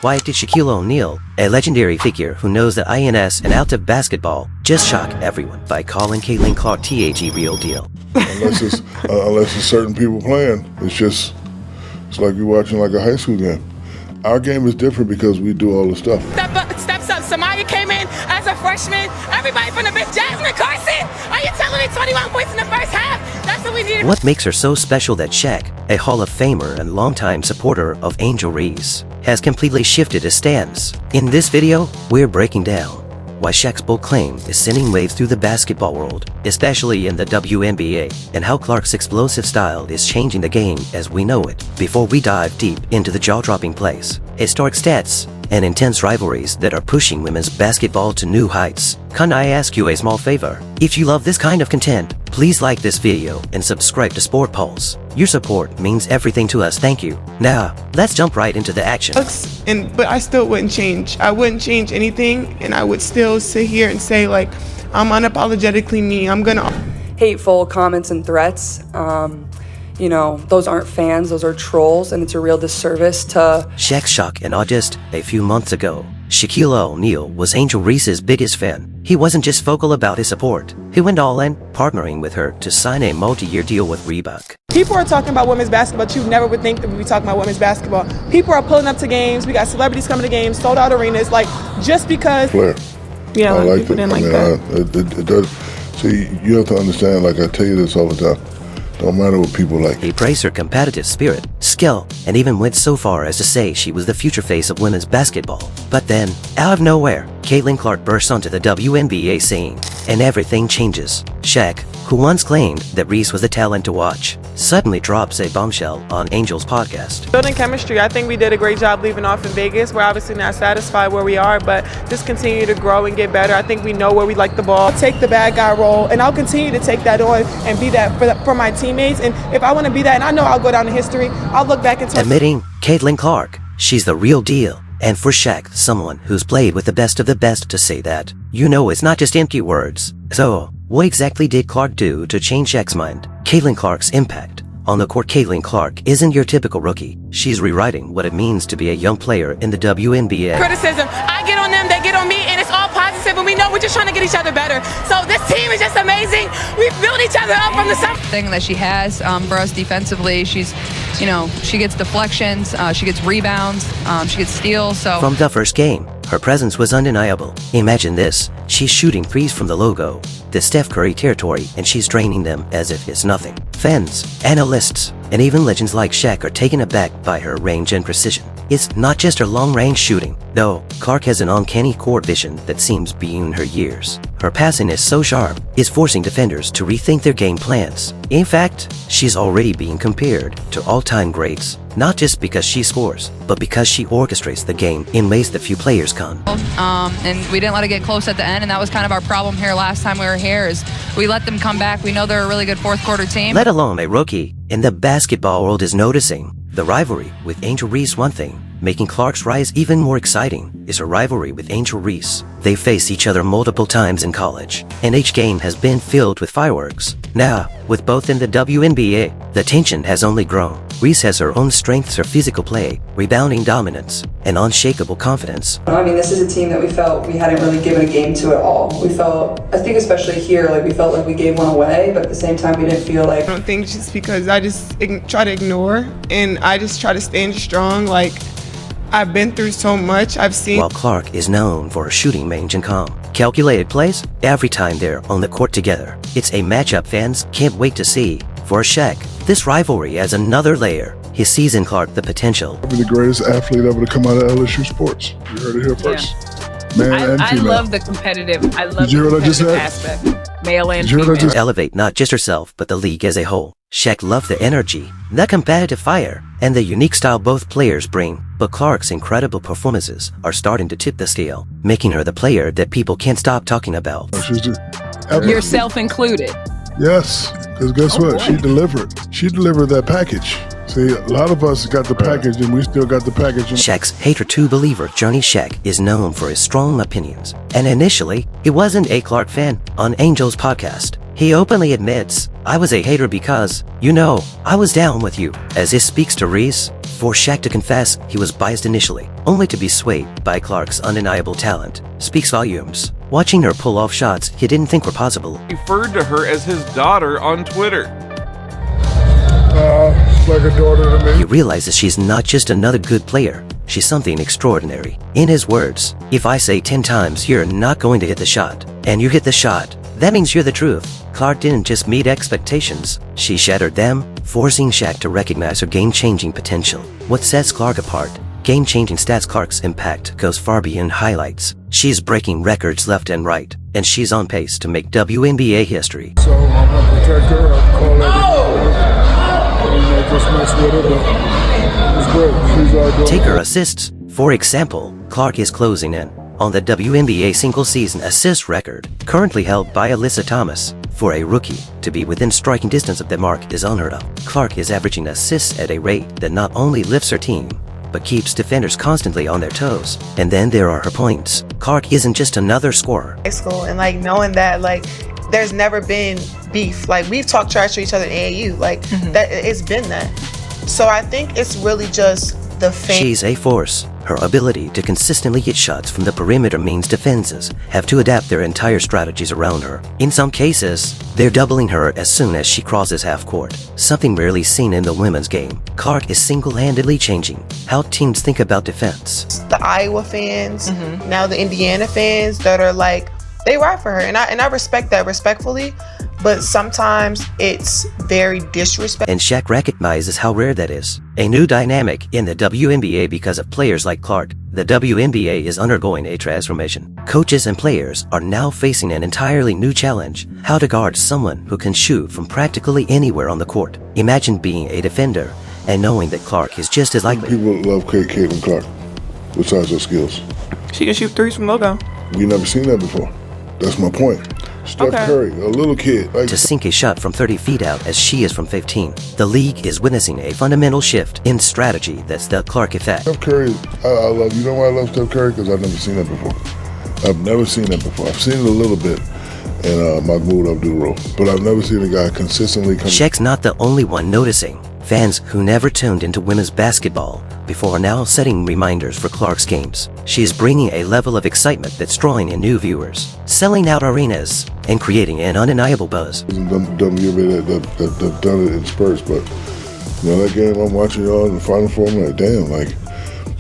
Why did Shaquille O'Neal, a legendary figure who knows the ins and outs of basketball, just shock everyone by calling Caitlin Clark THE real deal? Unless it's certain people playing, it's like you're watching like a high school game. Our game is different because we do all the stuff. Steps up. Samaya came in as a freshman. Everybody from the bench. Jasmine Carson. Are you telling me 21 points in the first half? That's what we needed. What makes her so special that SHAQ, a Hall of Famer and longtime supporter of Angel Reese, has completely shifted his stance? In this video, we're breaking down why SHAQ's bold claim is sending waves through the basketball world, especially in the WNBA, and how Clark's explosive style is changing the game as we know it. Before we dive deep into the jaw-dropping plays, historic stats, and intense rivalries that are pushing women's basketball to new heights, can I ask you a small favor? If you love this kind of content, please like this video and subscribe to Sport Pulse. Your support means everything to us. Thank you. Now, let's jump right into the action. But I still wouldn't change. I wouldn't change anything, and I would still sit here and say, like, I'm unapologetically me. I'm gonna... Hateful comments and threats. You know, those aren't fans, those are trolls, and it's a real disservice to... SHAQ shock in August. A few months ago, Shaquille O'Neal was Angel Reese's biggest fan. He wasn't just vocal about his support. He went all in, partnering with her to sign a multi-year deal with Reebok. People are talking about women's basketball, but you never would think that we'd be talking about women's basketball. People are pulling up to games. We got celebrities coming to games, sold out arenas, like, just because... Flair. Yeah, I like people it. didn't like that. It does. See, you have to understand, like I tell you this all the time, don't matter what people like. He praised her competitive spirit, skill, and even went so far as to say she was the future face of women's basketball. But then, out of nowhere, Caitlin Clark bursts onto the WNBA scene, and everything changes. SHAQ, who once claimed that Reese was a talent to watch, suddenly drops a bombshell on Angel's podcast. Building chemistry, I think we did a great job leaving off in Vegas. We're obviously not satisfied where we are, but just continue to grow and get better. I think we know where we like the ball. I'll take the bad guy role, and I'll continue to take that on and be that for my teammates. And if I want to be that, and I know I'll go down in history, I'll look back and... Admitting Caitlin Clark, she's the real deal. And for SHAQ, someone who's played with the best of the best, to say that, you know it's not just empty words. So, what exactly did Clark do to change SHAQ's mind? Caitlin Clark's impact. On the court, Caitlin Clark isn't your typical rookie. She's rewriting what it means to be a young player in the WNBA. Criticism. I get on them, they get on me, and it's all positive, and we know we're just trying to get each other better. So this team is just amazing. We build each other up from the summer. Thing that she has for us defensively, she's, you know, she gets deflections, she gets rebounds, she gets steals. So from the first game, her presence was undeniable. Imagine this, she's shooting threes from the logo, the Steph Curry territory, and she's draining them as if it's nothing. Fans, analysts, and even legends like SHAQ are taken aback by her range and precision. It's not just her long-range shooting. No, Clark has an uncanny court vision that seems beyond her years. Her passing is so sharp, it's forcing defenders to rethink their game plans. In fact, she's already being compared to all-time greats, not just because she scores, but because she orchestrates the game in ways that few players can. And we didn't let it get close at the end, and that was kind of our problem here last time we were here, is we let them come back. We know they're a really good fourth quarter team. Let alone a rookie in the basketball world is noticing. The rivalry with Angel Reese one thing, making Clark's rise even more exciting is her rivalry with Angel Reese. They faced each other multiple times in college, and each game has been filled with fireworks. Now, with both in the WNBA, the tension has only grown. Reese has her own strengths, her physical play, rebounding dominance, and unshakable confidence. I mean, this is a team that we felt we hadn't really given a game to at all. We felt, I think especially here, like we felt like we gave one away, but at the same time we didn't feel like... I don't think just because I just try to ignore, and I just try to stand strong. Like, I've been through so much, I've seen... While Clark is known for her shooting range and calm, calculated plays every time they're on the court together. It's a matchup fans can't wait to see. For SHAQ, this rivalry adds another layer. He sees in Clark the potential. Probably the greatest athlete ever to come out of LSU sports. You heard it here first. Man and female. I love the competitive. I love Did you hear the what I just competitive said? aspect. Male and Did you hear what I female. just... Elevate not just herself, but the league as a whole. SHAQ loved the energy, the competitive fire, and the unique style both players bring. But Clark's incredible performances are starting to tip the scale, making her the player that people can't stop talking about. Yourself included. Yes, because guess what? She delivered. She delivered that package. See, a lot of us got the package, and we still got the package. SHAQ's hater-to-believer journey. SHAQ is known for his strong opinions, and initially, he wasn't a Clark fan. On Angel's podcast, he openly admits, "I was a hater because, you know, I was down with you." As this speaks to Reese, For SHAQ to confess he was biased initially, only to be swayed by Clark's undeniable talent, speaks volumes. Watching her pull off shots he didn't think were possible. He referred to her as his daughter on Twitter. It's like a daughter to me. He realizes she's not just another good player, she's something extraordinary. In his words, if I say 10 times you're not going to hit the shot, and you hit the shot, that means you're the truth. Clark didn't just meet expectations, she shattered them, forcing SHAQ to recognize her game-changing potential. What sets Clark apart? Game-changing stats. Clark's impact goes far beyond highlights. She's breaking records left and right, and she's on pace to make WNBA history. So I'm gonna protect her. I'll call her. Just mess with her, but it's great. She's our daughter. Take her assists. For example, Clark is closing in on the WNBA single-season assist record, currently held by Alyssa Thomas. For a rookie to be within striking distance of that mark is unheard of. Clark is averaging assists at a rate that not only lifts her team, but keeps defenders constantly on their toes. And then there are her points. Clark isn't just another scorer. High school, and like knowing that like there's never been beef. Like we've talked trash to each other in AAU. Like that, it's been that. So I think it's really just the fame. She's a force. Her ability to consistently hit shots from the perimeter means defenses have to adapt their entire strategies around her. In some cases, they're doubling her as soon as she crosses half court, something rarely seen in the women's game. Clark is single-handedly changing how teams think about defense. The Iowa fans, now the Indiana fans that are like, they ride for her, and I respect that respectfully, but sometimes it's very disrespectful. And SHAQ recognizes how rare that is. A new dynamic in the WNBA because of players like Clark. The WNBA is undergoing a transformation. Coaches and players are now facing an entirely new challenge: how to guard someone who can shoot from practically anywhere on the court. Imagine being a defender and knowing that Clark is just as likely. People love Caitlin Clark, besides her skills. She can shoot threes from logo. We never seen that before. That's my point. Steph Curry, a little kid. To sink a shot from 30 feet out as she is from 15. The league is witnessing a fundamental shift in strategy that's the Clark effect. Steph Curry, I love. You know why I love Steph Curry? Because I've never seen that before. I've never seen that before. I've seen it a little bit in Mahmoud Abdul-Rauf, but I've never seen a guy consistently come. SHAQ's not the only one noticing. Fans who never tuned into women's basketball before are now setting reminders for Clark's games. She is bringing a level of excitement that's drawing in new viewers, selling out arenas, and creating an undeniable buzz. WNBA that done it in spurts, but you know that game I'm watching y'all in the Final Four, I'm like, damn, like,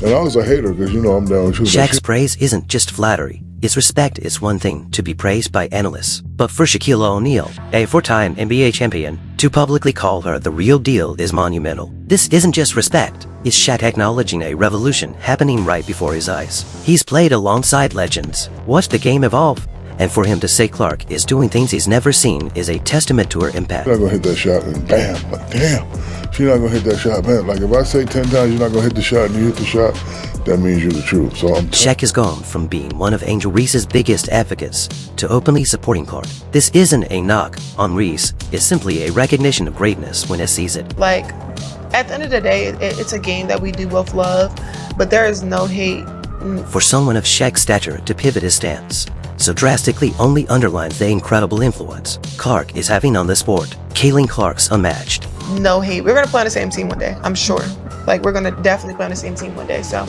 and I was a hater because you know I'm down with you. SHAQ's praise isn't just flattery. Its respect is one thing to be praised by analysts, but for Shaquille O'Neal, a four-time NBA champion, to publicly call her the real deal is monumental. This isn't just respect, it's SHAQ acknowledging a revolution happening right before his eyes. He's played alongside legends, watched the game evolve, and for him to say Clark is doing things he's never seen is a testament to her impact. She's not gonna hit that shot and bam, like damn, she's not gonna hit that shot, man. Like if I say 10 times you're not gonna hit the shot and you hit the shot, that means you're the truth. So SHAQ has gone from being one of Angel Reese's biggest advocates to openly supporting Clark. This isn't a knock on Reese, it's simply a recognition of greatness when it sees it. Like, at the end of the day, it's a game that we do both love, but there is no hate. For someone of SHAQ's stature to pivot his stance so drastically only underlines the incredible influence Clark is having on the sport. Caitlin Clark's unmatched. No hate. We're gonna play on the same team one day, I'm sure. Like, we're gonna definitely play on the same team one day, so.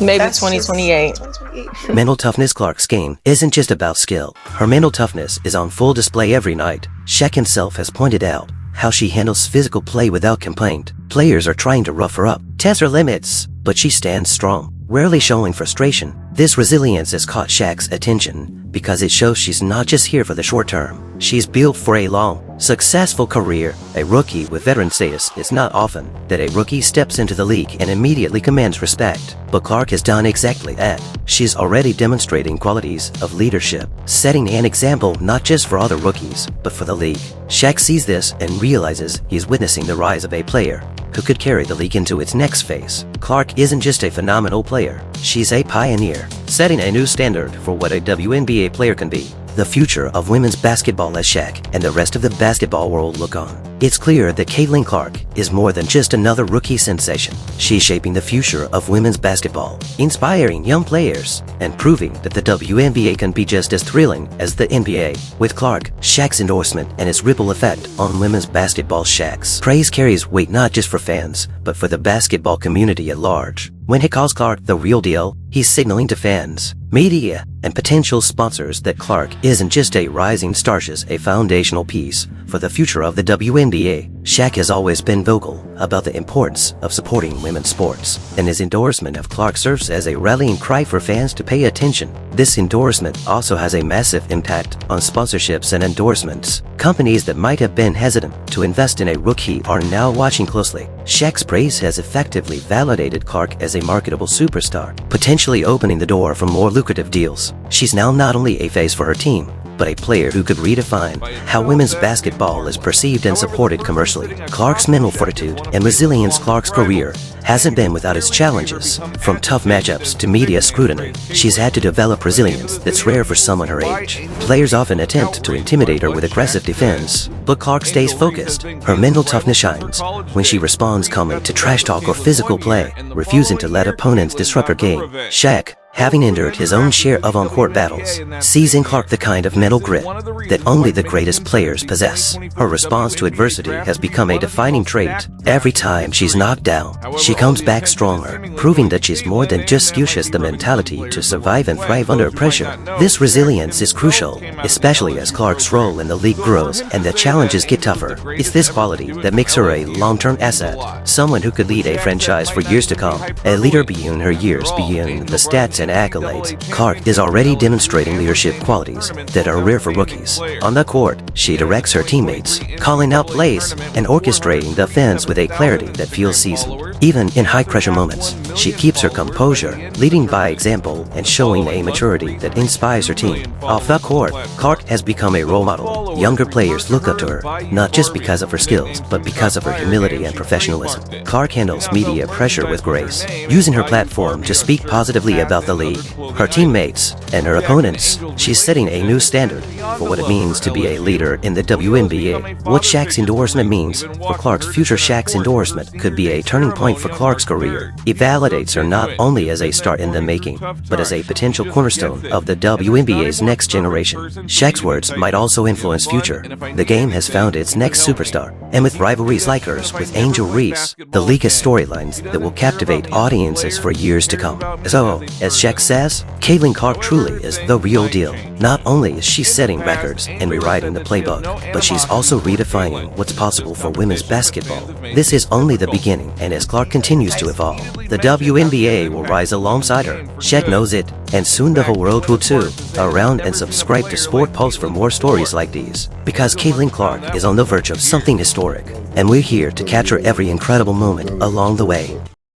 Maybe 2028. 2028. Mental toughness. Clark's game isn't just about skill. Her mental toughness is on full display every night. SHAQ himself has pointed out how she handles physical play without complaint. Players are trying to rough her up, test her limits, but she stands strong, rarely showing frustration. This resilience has caught SHAQ's attention because it shows she's not just here for the short term. She's built for a long, successful career. A rookie with veteran status. It's not often that a rookie steps into the league and immediately commands respect, but Clark has done exactly that. She's already demonstrating qualities of leadership, setting an example not just for other rookies, but for the league. SHAQ sees this and realizes he's witnessing the rise of a player who could carry the league into its next phase. Clark isn't just a phenomenal player, she's a pioneer, setting a new standard for what a WNBA player can be. the future of women's basketball as SHAQ and the rest of the basketball world look on. It's clear that Caitlin Clark is more than just another rookie sensation. She's shaping the future of women's basketball, inspiring young players, and proving that the WNBA can be just as thrilling as the NBA. With Clark, SHAQ's endorsement and its ripple effect on women's basketball SHAQ's praise carries weight not just for fans, but for the basketball community at large. When he calls Clark the real deal, he's signaling to fans, media, and potential sponsors that Clark isn't just a rising star, she's a foundational piece for the future of the WNBA. SHAQ has always been vocal about the importance of supporting women's sports, and his endorsement of Clark serves as a rallying cry for fans to pay attention. This endorsement also has a massive impact on sponsorships and endorsements. Companies that might have been hesitant to invest in a rookie are now watching closely. SHAQ's praise has effectively validated Clark as a marketable superstar, potentially opening the door for more lucrative deals. She's now not only a face for her team, but a player who could redefine how women's basketball is perceived and supported commercially. Clark's mental fortitude and resilience. Clark's career hasn't been without its challenges. From tough matchups to media scrutiny, she's had to develop resilience that's rare for someone her age. Players often attempt to intimidate her with aggressive defense, but Clark stays focused. Her mental toughness shines when she responds calmly to trash talk or physical play, refusing to let opponents disrupt her game. SHAQ, having endured his own share of on-court battles, sees in Clark the kind of mental grit that only the greatest players possess. Her response to adversity has become a defining trait. Every time she's knocked down, she comes back stronger, proving that she's more than just SHAQ. She has the mentality to survive and thrive under pressure. This resilience is crucial, especially as Clark's role in the league grows and the challenges get tougher. It's this quality that makes her a long-term asset, someone who could lead a franchise for years to come. A leader beyond her years, beyond the stats and accolades. Clark is already demonstrating leadership qualities that are rare for rookies. On the court, she directs her teammates, calling out plays and orchestrating the offense with a clarity that feels seasoned. Even in high-pressure moments, she keeps her composure, leading by example and showing a maturity that inspires her team. Off the court, Clark has become a role model. Younger players look up to her, not just because of her skills, but because of her humility and professionalism. Clark handles media pressure with grace, using her platform to speak positively about the league, her teammates, and her opponents. She's setting a new standard for what it means to be a leader in the WNBA. What SHAQ's endorsement means for Clark's future. SHAQ's endorsement could be a turning point for Clark's career. It validates her not only as a star in the making, but as a potential cornerstone of the WNBA's next generation. SHAQ's words might also influence future. The game has found its next superstar, and with rivalries like hers with Angel Reese, the league has storylines that will captivate audiences for years to come. So, as SHAQ says, Caitlin Clark truly is the real deal. Not only is she setting records and rewriting the playbook, but she's also redefining what's possible for women's basketball. This is only the beginning, and as Clark continues to evolve, the WNBA will rise alongside her. SHAQ knows it, and soon the whole world will too. Around and subscribe to Sport Pulse for more stories like these, because Caitlin Clark is on the verge of something historic, and we're here to capture every incredible moment along the way.